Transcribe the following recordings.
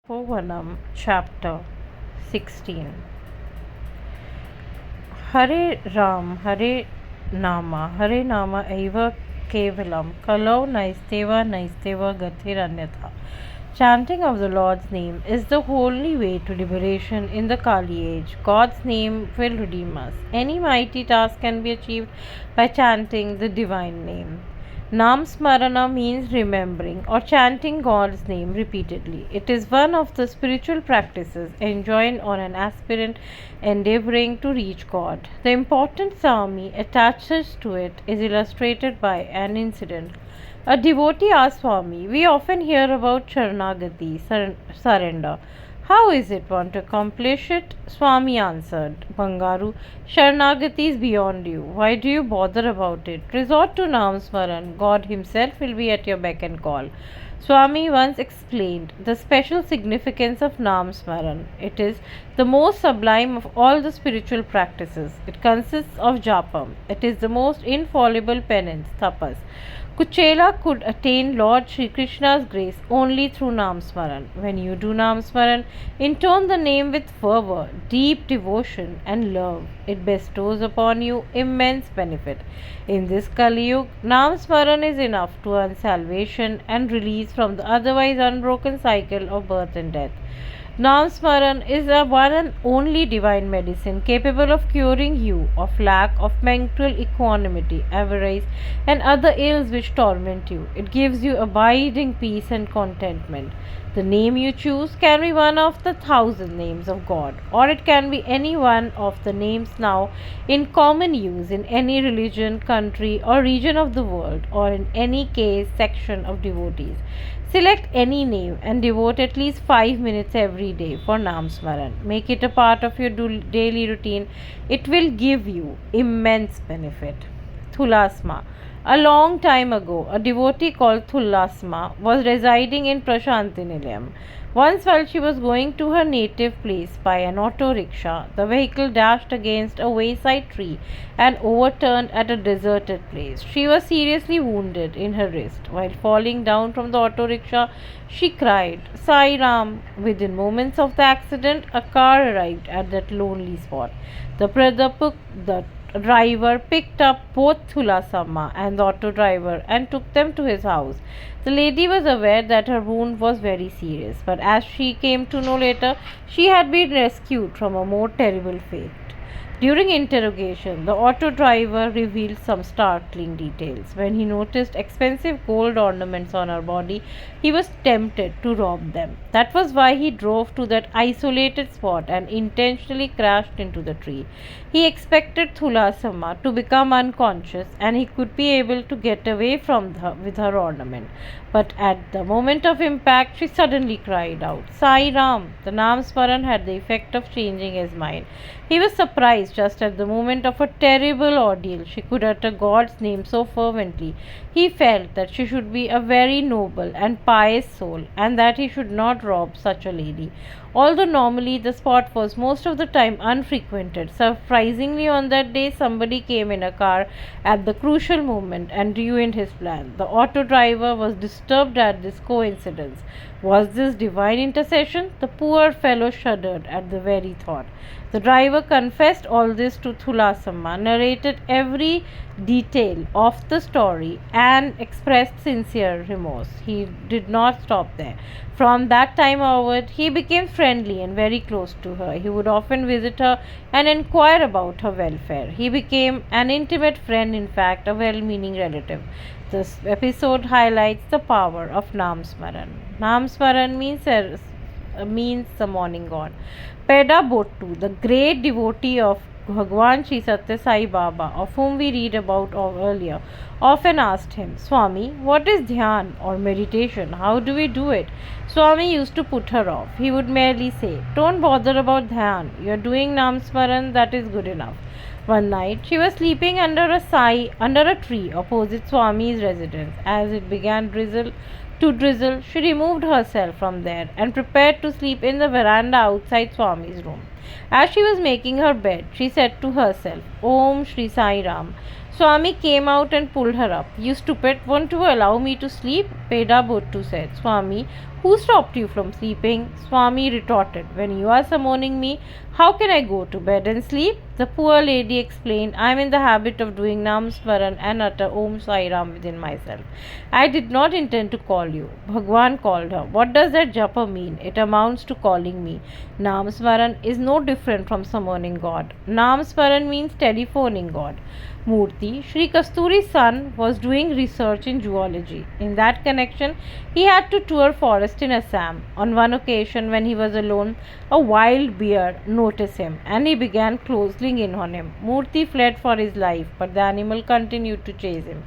Povanam, Chapter 16. Hare Nama Eva Kevalam, Kalau Naisteva Gatiranyatha. Chanting of the Lord's name is the only way to liberation in the Kali age. God's name will redeem us. Any mighty task can be achieved by chanting the divine name. Nam Smarana means remembering or chanting God's name repeatedly. It is one of the spiritual practices enjoined on an aspirant endeavoring to reach God. The importance Swami attaches to it is illustrated by an incident. A devotee asked Swami, "We often hear about Sharanagati, surrender. How is it one to accomplish it?" Swami answered, "Bangaru, Sharanagati is beyond you. Why do you bother about it? Resort to Nam Smaran. God Himself will be at your beck and call." Swami once explained the special significance of Nam Smaran. It is the most sublime of all the spiritual practices. It consists of japam. It is the most infallible penance, tapas. Kuchela could attain Lord Sri Krishna's grace only through Nam Smaran. When you do Nam Smaran, intone the name with fervor, deep devotion, and love. It bestows upon you immense benefit. In this Kali Yuga, Nam Smaran is enough to earn salvation and release from the otherwise unbroken cycle of birth and death. Nam Smaran is a one and only divine medicine capable of curing you of lack of mental equanimity, avarice, and other ills which torment you. It gives you abiding peace and contentment. The name you choose can be one of the 1,000 names of God, or it can be any one of the names now in common use in any religion, country, or region of the world, or in any case section of devotees. Select any name and devote at least 5 minutes every day for Nam Smaran. Make it a part of your daily routine. It will give you immense benefit. Thulasma. A long time ago, a devotee called Thulasma was residing in Prashanti Nilayam. Once, while she was going to her native place by an auto rickshaw, the vehicle dashed against a wayside tree and overturned at a deserted place. She was seriously wounded in her wrist. While falling down from the auto rickshaw, she cried, "Sai Ram!" Within moments of the accident, a car arrived at that lonely spot. The driver picked up both Thulasama and the auto driver and took them to his house. The lady was aware that her wound was very serious, but as she came to know later, she had been rescued from a more terrible fate. During interrogation, the auto driver revealed some startling details. When he noticed expensive gold ornaments on her body, he was tempted to rob them. That was why he drove to that isolated spot and intentionally crashed into the tree. He expected Thulasama to become unconscious and he could be able to get away from her with her ornament. But at the moment of impact, she suddenly cried out, "Sai Ram!" The Nam Smaran had the effect of changing his mind. He was surprised just at the moment of a terrible ordeal she could utter God's name so fervently. He felt that she should be a very noble and pious soul and that he should not rob such a lady. Although normally the spot was most of the time unfrequented, surprisingly on that day somebody came in a car at the crucial moment and ruined his plan. The auto driver was disturbed at this coincidence. Was this divine intercession? The poor fellow shuddered at the very thought. The driver confessed all this to Thulasama, narrated every detail of the story, and expressed sincere remorse. He did not stop there. From that time onward, he became friendly and very close to her. He would often visit her and inquire about her welfare. He became an intimate friend, in fact, a well meaning relative. This episode highlights the power of Nam Smaran. Nam Smaran means the morning god. Peda Bottu, the great devotee of Bhagwan Sri Satya Sai Baba, of whom we read about earlier, often asked him, "Swami, what is dhyan or meditation? How do we do it?" Swami used to put her off. He would merely say, "Don't bother about dhyan. You are doing Nam Smaran, that is good enough." One night, she was sleeping under a tree opposite Swami's residence. As it began to drizzle, she removed herself from there and prepared to sleep in the veranda outside Swami's room. As she was making her bed, she said to herself, "Om Shri Sai Ram." Swami came out and pulled her up. "You stupid, won't you allow me to sleep?" Peda Bottu said, Swami, who stopped you from sleeping? Swami retorted, when you are summoning me, how can I go to bed and sleep? The poor lady explained, I am in the habit of doing Namsmaran and utter Om Sai Ram within myself. I did not intend to call you. Bhagwan called her. What does that japa mean? It amounts to calling me. Namsmaran is no different from summoning God. Namsmaran means telephoning God. Murthy, Sri Kasturi's son, was doing research in zoology. In that connection, he had to tour forest in Assam. On one occasion, when he was alone, a wild bear noticed him and he began closing in on him. Murthy fled for his life, but the animal continued to chase him.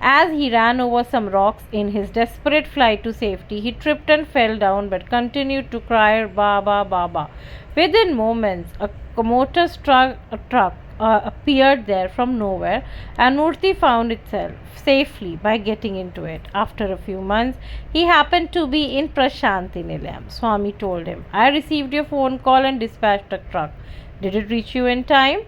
As he ran over some rocks in his desperate flight to safety, he tripped and fell down but continued to cry, Baba, Baba. Within moments, a motor truck appeared there from nowhere, and Murthy found itself safely by getting into it. After a few months, he happened to be in Prashanti Nilayam. Swami told him, I received your phone call and dispatched a truck. Did it reach you in time?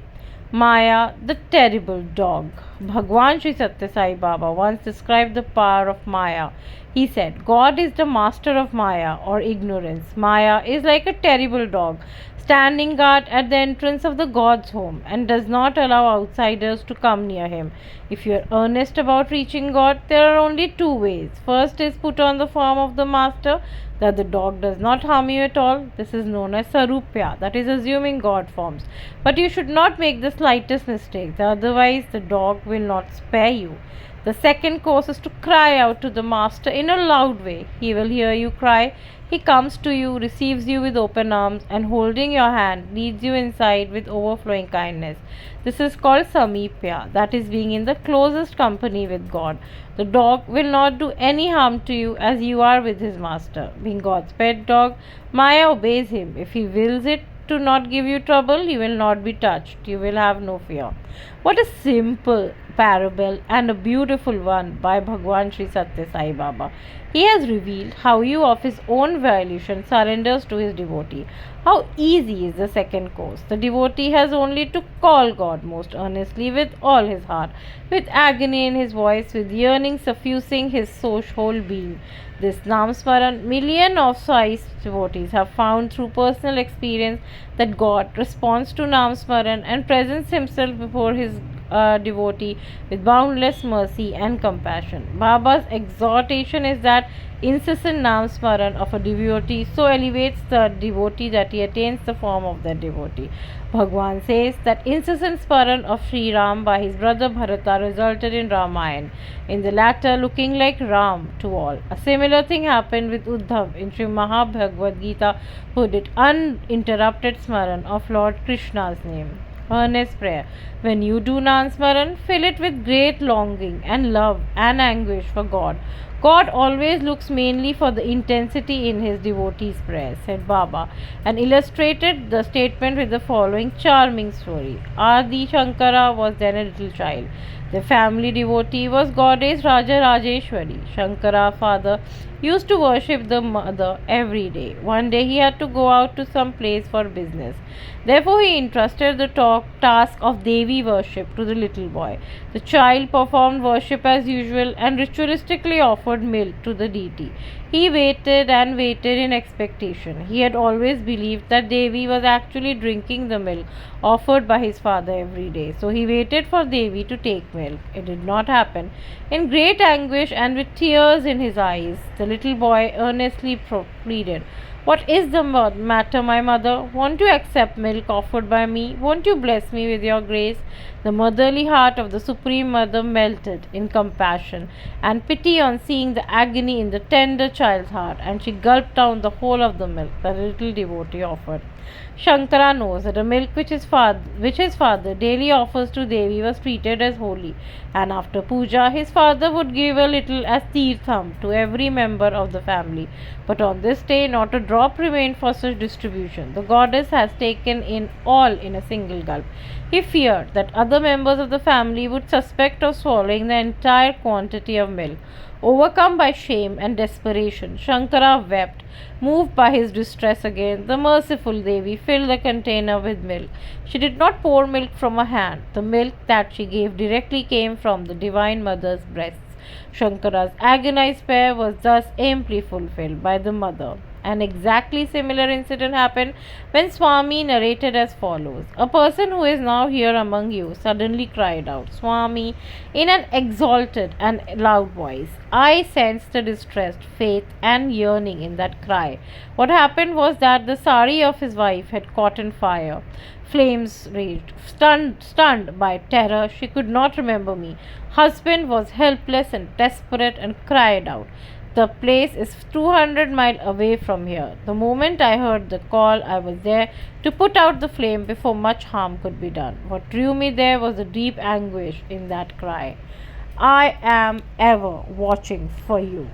Maya, the terrible dog. Bhagwan Sri Satya Sai Baba once described the power of Maya. He said, God is the master of Maya or ignorance. Maya is like a terrible dog standing guard at the entrance of the God's home and does not allow outsiders to come near him. If you are earnest about reaching God, there are only two ways. First is put on the form of the master, that the dog does not harm you at all. This is known as sarupya, that is assuming God forms. But you should not make the slightest mistake, otherwise the dog will not spare you. The second course is to cry out to the master in a loud way. He will hear you cry. He comes to you, receives you with open arms, and holding your hand, leads you inside with overflowing kindness. This is called samipya, that is being in the closest company with God. The dog will not do any harm to you as you are with his master. Being God's pet dog, Maya obeys him. If he wills it to not give you trouble, you will not be touched. You will have no fear. What a simple parable and a beautiful one by Bhagwan Sri Satya Sai Baba. He has revealed how you of his own volition surrenders to his devotee. How easy is the second course. The devotee has only to call God most earnestly with all his heart, with agony in his voice, with yearning suffusing his whole being. This Namsmaran, millions of Sai devotees have found through personal experience that God responds to Namsmaran and presents himself before his devotee with boundless mercy and compassion. Baba's exhortation is that incessant Namsmaran of a devotee so elevates the devotee that he attains the form of the devotee. Bhagwan says that incessant Smaran of Sri Ram by his brother Bharata resulted in Ramayana, in the latter looking like Ram to all. A similar thing happened with Uddhav in Sri Mahabhagavad Gita, who did uninterrupted Smaran of Lord Krishna's name. Earnest prayer. When you do Namsmaran, fill it with great longing and love and anguish for God. God always looks mainly for the intensity in his devotees' prayers, said Baba, and illustrated the statement with the following charming story. Adi Shankara was then a little child. The family devotee was goddess Raja Rajeshwari. Shankara, father, used to worship the mother every day. One day he had to go out to some place for business. Therefore, he entrusted the task of Devi worship to the little boy. The child performed worship as usual and ritualistically offered milk to the deity. He waited and waited in expectation. He had always believed that Devi was actually drinking the milk offered by his father every day. So he waited for Devi to take milk. It did not happen. In great anguish and with tears in his eyes, the little boy earnestly pleaded, what is the matter, my mother? Won't you accept milk offered by me? Won't you bless me with your grace? The motherly heart of the Supreme Mother melted in compassion and pity on seeing the agony in the tender child's heart, and she gulped down the whole of the milk that the little devotee offered. Shankara knows that the milk which his father daily offers to Devi was treated as holy, and after puja his father would give a little as tirtham to every member of the family. But on this day not a drop remained for such distribution. The goddess has taken in all in a single gulp. He feared that other members of the family would suspect of swallowing the entire quantity of milk. Overcome by shame and desperation, Shankara wept. Moved by his distress again, the merciful Devi filled the container with milk. She did not pour milk from her hand. The milk that she gave directly came from the Divine Mother's breasts. Shankara's agonized prayer was thus amply fulfilled by the mother. An exactly similar incident happened when Swami narrated as follows: a person who is now here among you suddenly cried out, Swami, in an exalted and loud voice. I sensed the distress, faith, and yearning in that cry. What happened was that the sari of his wife had caught on fire. Flames raged. Stunned by terror, she could not remember me. Husband was helpless and desperate and cried out. The place is 200 miles away from here. The moment I heard the call, I was there to put out the flame before much harm could be done. What drew me there was the deep anguish in that cry. I am ever watching for you.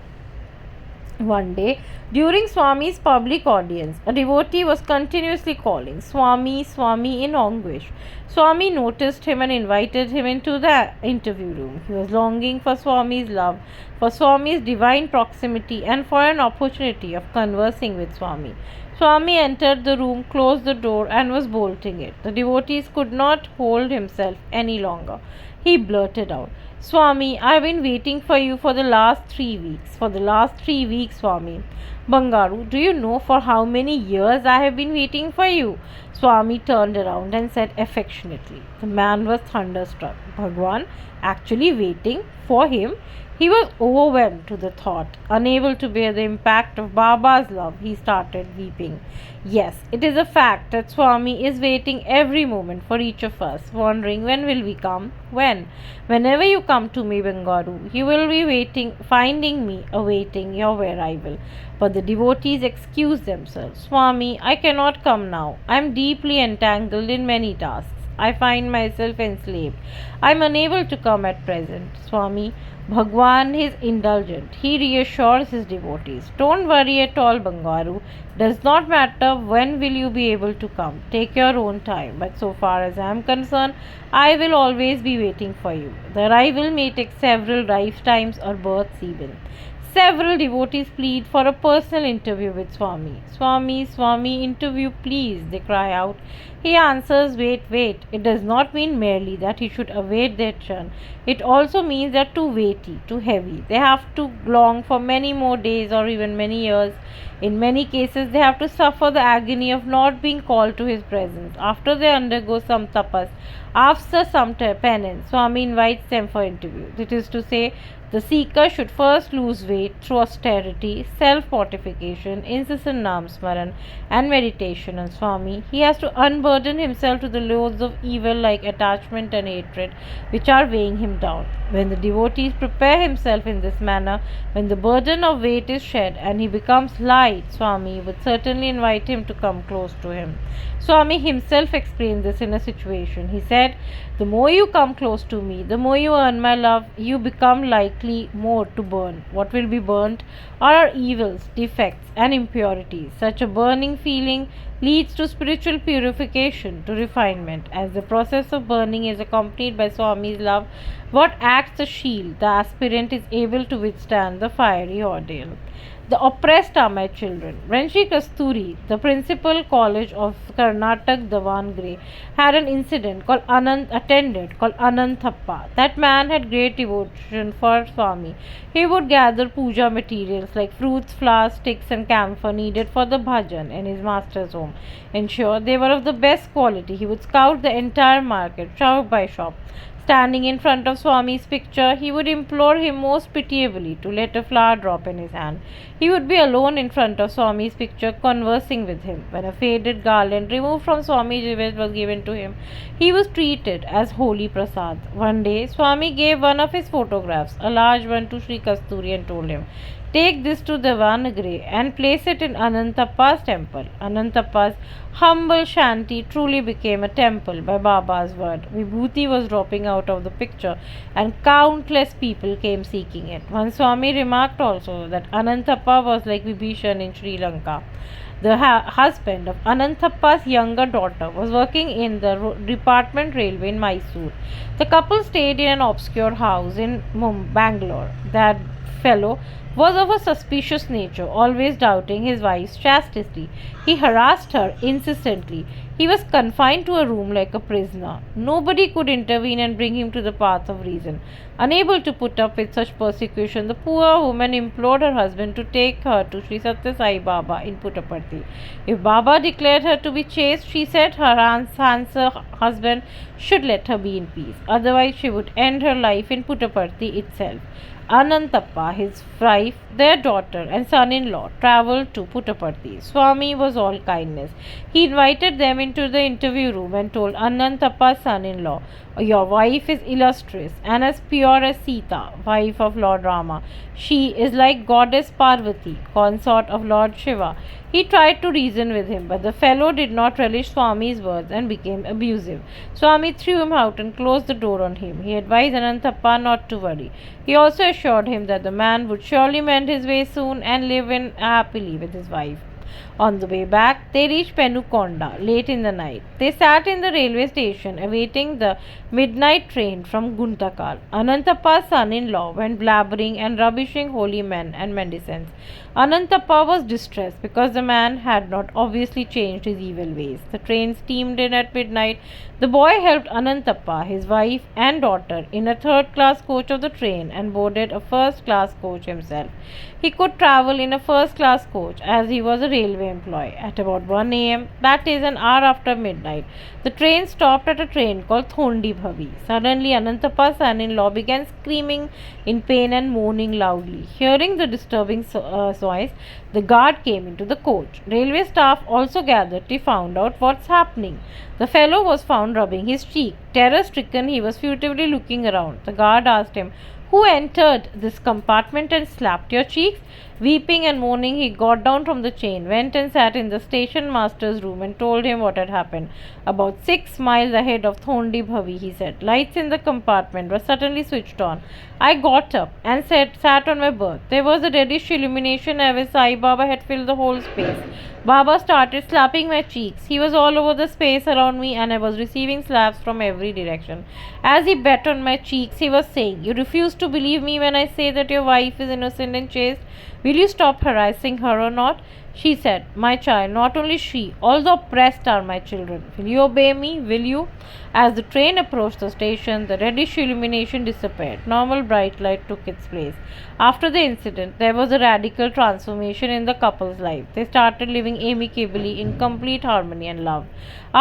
One day, during Swami's public audience, a devotee was continuously calling Swami, Swami in anguish. Swami noticed him and invited him into the interview room. He was longing for Swami's love, for Swami's divine proximity, and for an opportunity of conversing with Swami. Swami entered the room, closed the door, and was bolting it. The devotees could not hold himself any longer. He blurted out, Swami, I have been waiting for you for the last 3 weeks. For the last 3 weeks, Swami. Bangaru, do you know for how many years I have been waiting for you? Swami turned around and said affectionately. The man was thunderstruck. Bhagwan actually waiting for him? He was overwhelmed to the thought. Unable to bear the impact of Baba's love, he started weeping. Yes, it is a fact that Swami is waiting every moment for each of us, wondering when will we come? When? Whenever you come to me, Bangaru, you will be waiting, finding me, awaiting your arrival. But the devotees excused themselves. Swami, I cannot come now. I am deeply entangled in many tasks. I find myself enslaved. I am unable to come at present. Swami, Bhagwan is indulgent. He reassures his devotees. Don't worry at all, Bangaru. Does not matter when will you be able to come. Take your own time. But so far as I am concerned, I will always be waiting for you. The arrival may take several lifetimes or births even. Several devotees plead for a personal interview with Swami. Swami, Swami, interview please, they cry out. He answers, wait, wait. It does not mean merely that he should await their turn. It also means they are too weighty, too heavy. They have to long for many more days or even many years. In many cases, they have to suffer the agony of not being called to his presence. After they undergo some tapas, after some penance, Swami invites them for interview. That is to say, the seeker should first lose weight through austerity, self-mortification, incessant Nam Smaran, and meditation on Swami. He has to unburden himself to the loads of evil like attachment and hatred, which are weighing him down. When the devotees prepare himself in this manner, when the burden of weight is shed and he becomes light, Swami would certainly invite him to come close to him. Swami himself explained this in a situation. He said, the more you come close to me, the more you earn my love, you become likely more to burn. What will be burnt are our evils, defects, and impurities. Such a burning feeling leads to spiritual purification, to refinement. As the process of burning is accompanied by Swami's love, what acts as shield, the aspirant is able to withstand the fiery ordeal. The oppressed are my children. When Sri Kasturi, the principal college of Karnataka Davangere, had an incident called attended called Ananthappa. That man had great devotion for Swami. He would gather puja materials like fruits, flowers, sticks, and camphor needed for the bhajan in his master's home. Ensure they were of the best quality. He would scout the entire market, shop by shop. Standing in front of Swami's picture, he would implore him most pitiably to let a flower drop in his hand. He would be alone in front of Swami's picture, conversing with him. When a faded garland removed from Swami's image was given to him, he was treated as holy prasad. One day, Swami gave one of his photographs, a large one, to Sri Kasturi and told him, take this to Devanagari and place it in Anantappa's temple. Anantappa's humble shanty truly became a temple by Baba's word. Vibhuti was dropping out of the picture and countless people came seeking it. One Swami remarked also that Anantappa was like Vibhishan in Sri Lanka. The husband of Ananthappa's younger daughter was working in the department railway in Mysore. The couple stayed in an obscure house in Bangalore. That fellow was of a suspicious nature, always doubting his wife's chastity. He harassed her incessantly. He was confined to a room like a prisoner. Nobody could intervene and bring him to the path of reason. Unable to put up with such persecution, the poor woman implored her husband to take her to Sri Satya Sai Baba in Puttaparthi. If Baba declared her to be chaste, she said her handsome husband should let her be in peace. Otherwise, she would end her life in Puttaparthi itself. Anantappa, his wife, their daughter, and son in law travelled to Puttaparthi. Swami was all kindness. He invited them into the interview room and told Anantappa's son in law, "Your wife is illustrious and as pure as Sita, wife of Lord Rama. She is like goddess Parvati, consort of Lord Shiva." He tried to reason with him, but the fellow did not relish Swami's words and became abusive. Swami threw him out and closed the door on him. He advised Anantappa not to worry. He also assured him that the man would surely mend his ways soon and live in happily with his wife. On the way back, they reached Penukonda late in the night. They sat in the railway station awaiting the midnight train from Guntakal. Anantappa's son-in-law went blabbering and rubbishing holy men and mendicants. Anantappa was distressed because the man had not obviously changed his evil ways. The train steamed in at midnight. The boy helped Anantappa, his wife, and daughter in a third-class coach of the train and boarded a first-class coach himself. He could travel in a first-class coach as he was a railway employee. At about 1 a.m., that is an hour after midnight, the train stopped at a train called Thondi Bhavi. Suddenly, Anantappa's son-in-law began screaming in pain and moaning loudly. Hearing the disturbing noise, the guard came into the coach. Railway staff also gathered to find out what's happening. The fellow was found rubbing his cheek. Terror-stricken, he was furtively looking around. The guard asked him, "Who entered this compartment and slapped your cheeks?" Weeping and moaning, he got down from the chain, went and sat in the station master's room and told him what had happened. About 6 miles ahead of Thondi Bhavi, he said. Lights in the compartment were suddenly switched on. I got up and sat on my berth. There was a reddish illumination as if Sai Baba had filled the whole space. Baba started slapping my cheeks. He was all over the space around me and I was receiving slaps from every direction. As he bet on my cheeks, he was saying, "You refuse to believe me when I say that your wife is innocent and chaste. Will you stop harassing her or not?" She said, "My child, not only she, all the oppressed are my children. Will you obey me? Will you?" As the train approached the station, the reddish illumination disappeared. Normal bright light took its place. After the incident, there was a radical transformation in the couple's life. They started living amicably in complete harmony and love.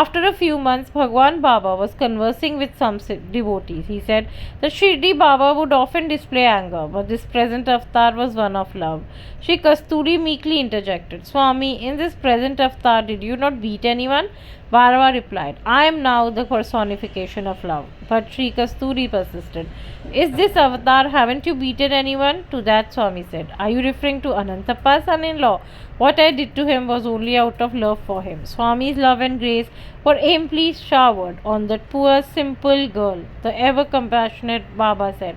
After a few months, Bhagwan Baba was conversing with some devotees. He said that Shirdi Baba would often display anger, but this present avatar was one of love. Shri Kasturi meekly interjected, "Swami, in this present avatar, did you not beat anyone?" Bharava replied, "I am now the personification of love." But Sri Kasturi persisted, "Is this avatar, haven't you beaten anyone?" To that Swami said, "Are you referring to Anantappa's son-in-law? What I did to him was only out of love for him." Swami's love and grace were amply showered on that poor simple girl. The ever compassionate Baba said,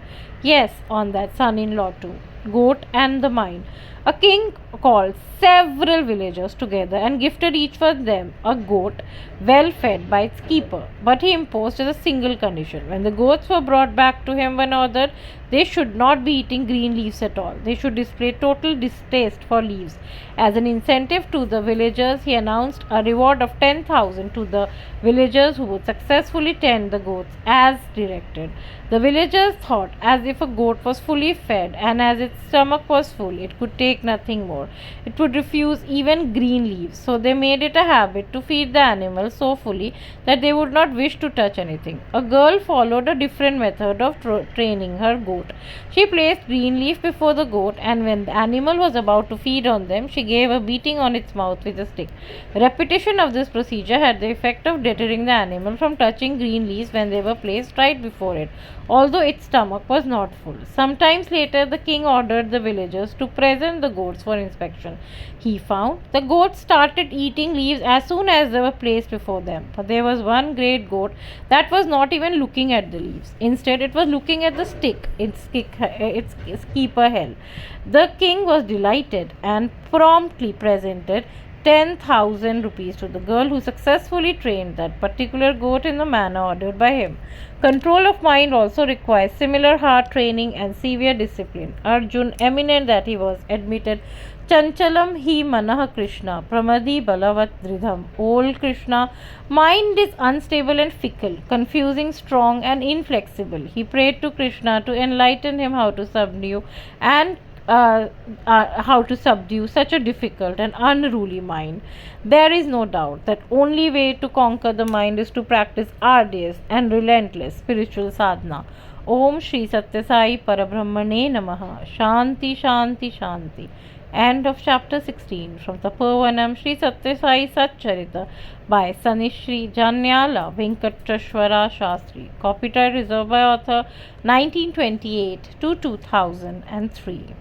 "Yes, on that son-in-law too. Goat and the mine." A king called several villagers together and gifted each of them a goat well fed by its keeper. But he imposed as a single condition. When the goats were brought back to him one ordered, they should not be eating green leaves at all. They should display total distaste for leaves. As an incentive to the villagers, he announced a reward of 10,000 to the villagers who would successfully tend the goats as directed. The villagers thought as if a goat was fully fed and as its stomach was full, it could take nothing more. It would refuse even green leaves. So they made it a habit to feed the animal so fully that they would not wish to touch anything. A girl followed a different method of training her goat. She placed green leaf before the goat, and when the animal was about to feed on them, she gave a beating on its mouth with a stick. Repetition of this procedure had the effect of deterring the animal from touching green leaves when they were placed right before it, although its stomach was not full. Sometimes later, the king ordered the villagers to present the goats for inspection. He found the goats started eating leaves as soon as they were placed before them. But there was one great goat that was not even looking at the leaves. Instead, it was looking at the stick its keeper held. The king was delighted and promptly presented 10,000 rupees to the girl who successfully trained that particular goat in the manner ordered by him. Control of mind also requires similar hard training and severe discipline. Arjun, eminent that he was, admitted, Chanchalam hi manah Krishna, Pramadi balavat dridham. Old Krishna, mind is unstable and fickle, confusing, strong, and inflexible. He prayed to Krishna to enlighten him how to subdue such a difficult and unruly mind. There is no doubt that only way to conquer the mind is to practice arduous and relentless spiritual sadhana. Om Shri Satya Sai Parabrahmane Namaha. Shanti Shanti Shanti. End of chapter 16 from Tapovanam Sri Satya Sai Satcharita by Sanishri Janyala Venkateshwara Shastri. Copyright reserved by author 1928 to 2003.